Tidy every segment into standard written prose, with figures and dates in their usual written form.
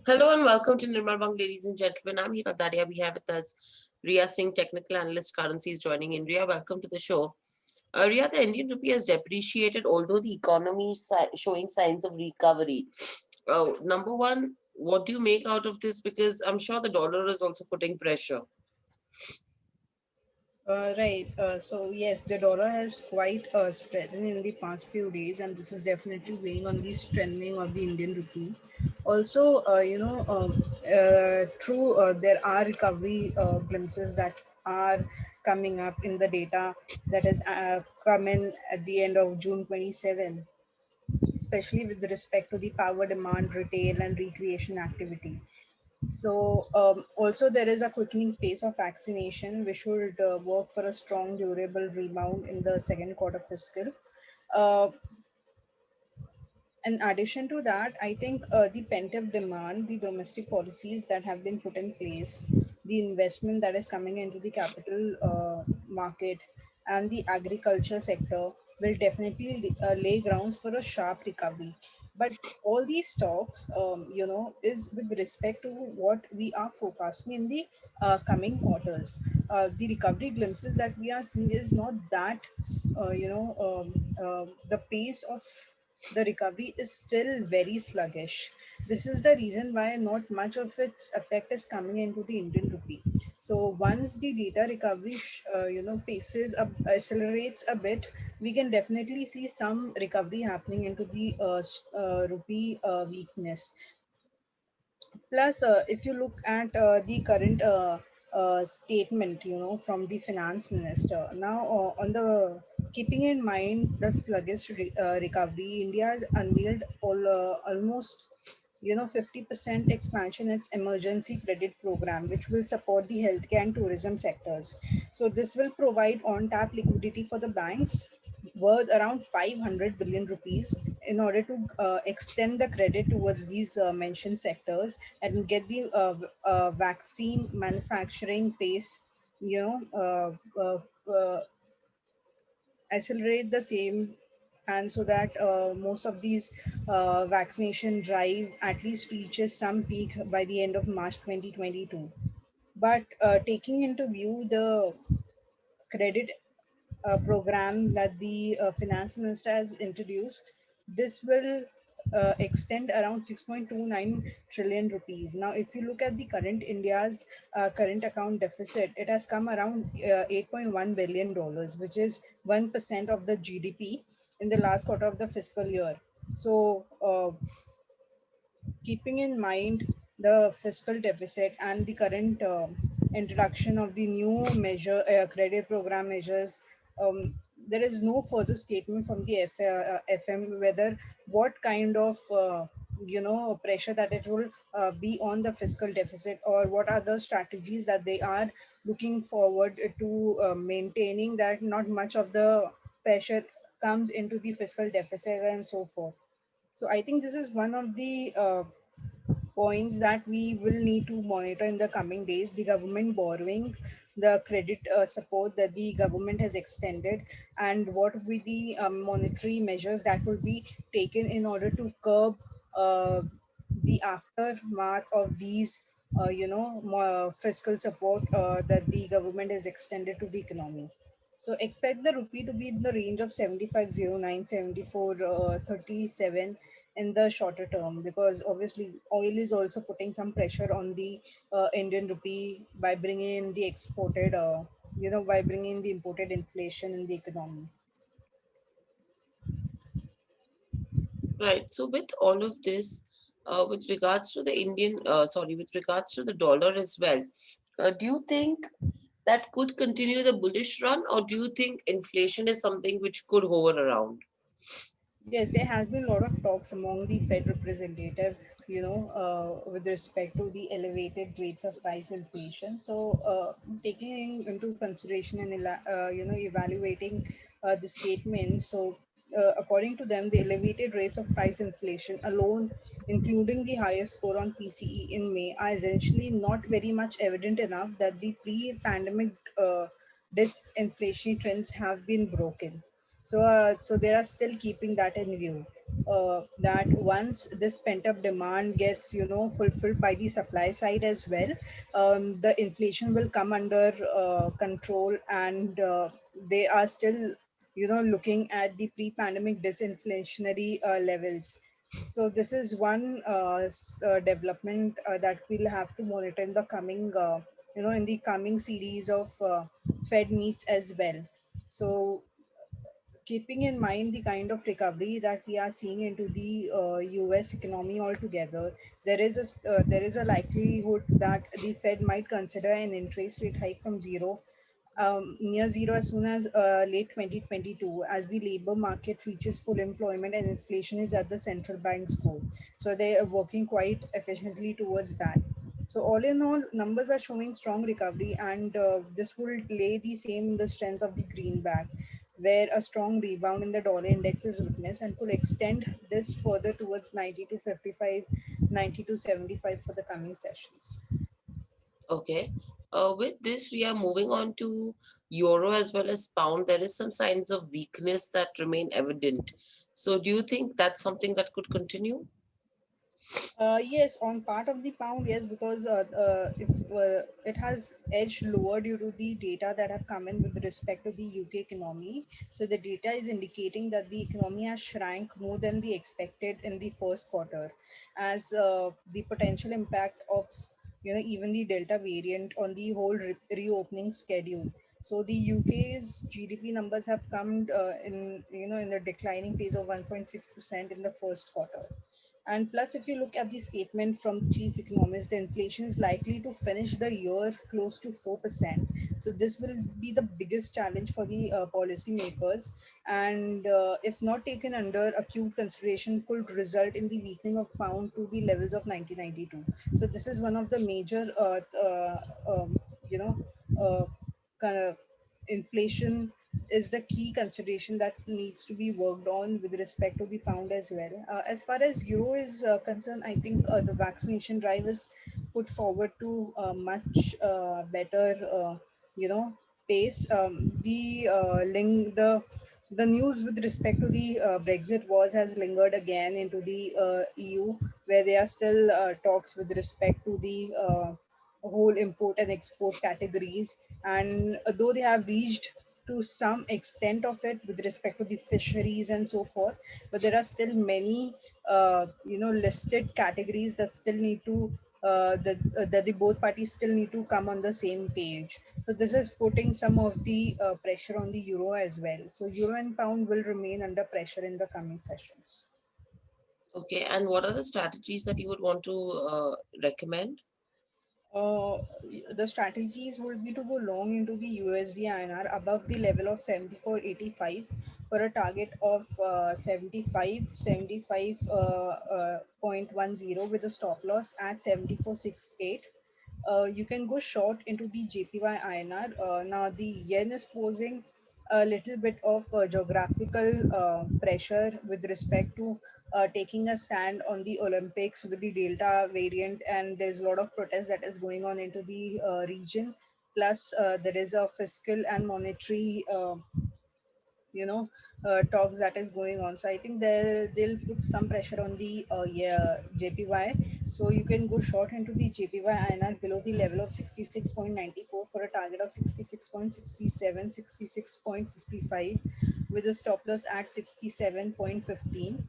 Hello and welcome to Nirmal Bang, ladies and gentlemen. I'm Hira Daria. We have with us Ria Singh, technical analyst, currencies joining in. Ria, welcome to the show. Ria, the Indian rupee has depreciated, although the economy is showing signs of recovery. Number one, what do you make out of this? Because I'm sure the dollar is also putting pressure. Right. So yes, the dollar has quite strengthened in the past few days, and this is definitely weighing on the strengthening of the Indian rupee. Also, true, there are recovery glimpses that are coming up in the data that has come in at the end of June 27, especially with respect to the power demand, retail, and recreation activity. So, also there is a quickening pace of vaccination, which should work for a strong, durable rebound in the second quarter fiscal. Uh, in addition to that, I think the pent up demand, the domestic policies that have been put in place, the investment that is coming into the capital market, and the agriculture sector will definitely lay grounds for a sharp recovery. But all these talks, is with respect to what we are forecasting in the coming quarters. The recovery glimpses that we are seeing is not that, the pace of the recovery is still very sluggish. This is the reason why not much of its effect is coming into the Indian rupee. So once the data recovery, paces up, accelerates a bit, we can definitely see some recovery happening into the rupee weakness. Plus, if you look at the current statement, from the finance minister, now on the keeping in mind the sluggish recovery, India has unveiled almost 50% expansion in its emergency credit program, which will support the healthcare and tourism sectors. So this will provide on tap liquidity for the banks worth around 500 billion rupees in order to extend the credit towards these mentioned sectors and get the vaccine manufacturing pace, you know uh, accelerate the same, and so that most of these vaccination drive at least reaches some peak by the end of March 2022. But taking into view the credit program that the finance minister has introduced, this will extend around 6.29 trillion rupees. Now, if you look at the current India's current account deficit, it has come around $8.1 billion, which is 1% of the GDP in the last quarter of the fiscal year. So, keeping in mind the fiscal deficit and the current introduction of the new measure credit program measures, there is no further statement from the FM whether what kind of pressure that it will be on the fiscal deficit, or what are the strategies that they are looking forward to maintaining that not much of the pressure comes into the fiscal deficit and so forth. So I think this is one of the points that we will need to monitor in the coming days: the government borrowing, the credit support that the government has extended, and what will be the monetary measures that will be taken in order to curb uh, the aftermath of these fiscal support that the government has extended to the economy. So expect the rupee to be in the range of 75.09, 74.37 in the shorter term, because obviously oil is also putting some pressure on the Indian rupee by bringing in the by bringing in the imported inflation in the economy. Right. So with all of this, with regards to the with regards to the dollar as well, do you think that could continue the bullish run, or do you think inflation is something which could hover around? Yes, there has been a lot of talks among the Fed representative, with respect to the elevated rates of price inflation. So, taking into consideration and evaluating the statement, so according to them, the elevated rates of price inflation alone, including the highest score on PCE in May, are essentially not very much evident enough that the pre-pandemic disinflationary trends have been broken. So they are still keeping that in view. that once this pent up demand gets, fulfilled by the supply side as well, the inflation will come under control, and they are still, looking at the pre pandemic disinflationary levels. So this is one development that we'll have to monitor in the coming, in the coming series of Fed meets as well. So keeping in mind the kind of recovery that we are seeing into the US economy altogether, there is a likelihood that the Fed might consider an interest rate hike from near zero as soon as late 2022, as the labor market reaches full employment and inflation is at the central bank's goal. So they are working quite efficiently towards that. So all in all, numbers are showing strong recovery, and this will lay the same in the strength of the greenback, where a strong rebound in the dollar index is witnessed and could extend this further towards 90 to 55, 90 to 75 for the coming sessions. Okay. With this, we are moving on to euro as well as pound. There is some signs of weakness that remain evident. So, do you think that's something that could continue? Yes, on part of the pound, yes, because if it has edged lower due to the data that have come in with respect to the UK economy. So the data is indicating that the economy has shrank more than the expected in the first quarter, as the potential impact of, even the Delta variant on the whole reopening schedule. So the UK's GDP numbers have come in, in the declining phase of 1.6% in the first quarter. And plus, if you look at the statement from the chief economist, the inflation is likely to finish the year close to 4%. So this will be the biggest challenge for the policymakers, and if not taken under acute consideration, could result in the weakening of pound to the levels of 1992. So this is one of the major, you know, uh, kind of inflation is the key consideration that needs to be worked on with respect to the pound as well. As far as euro is concerned, I think the vaccination drive is put forward to much better, you know, pace. The news with respect to the Brexit wars has lingered again into the EU, where there are still talks with respect to the whole import and export categories. And though they have reached to some extent of it with respect to the fisheries and so forth, but there are still many listed categories that still need to that the both parties still need to come on the same page. So this is putting some of the pressure on the euro as well. So euro and pound will remain under pressure in the coming sessions. Okay. And what are the strategies that you would want to recommend? uh, the strategies would be to go long into the USD INR above the level of 74.85 for a target of 75.10 with a stop loss at 74.68. You can go short into the JPY INR. Now the yen is posing a little bit of geographical pressure with respect to taking a stand on the Olympics with the Delta variant, and there's a lot of protest that is going on into the region. Plus, there is a fiscal and monetary talks that is going on. So I think they'll put some pressure on the JPY. So you can go short into the JPY INR below the level of 66.94 for a target of 66.67, 66.55 with a stop loss at 67.15.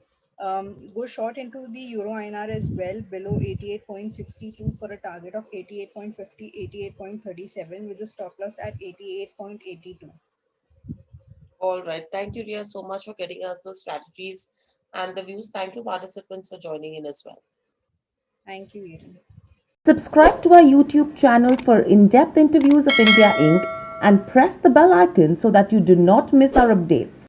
Go short into the Euro INR as well below 88.62 for a target of 88.50, 88.37 with a stop loss at 88.82. All right. Thank you, Ria, so much for getting us those strategies and the views. Thank you, participants, for joining in as well. Thank you, Eden. Subscribe to our YouTube channel for in depth interviews of India Inc. and press the bell icon so that you do not miss our updates.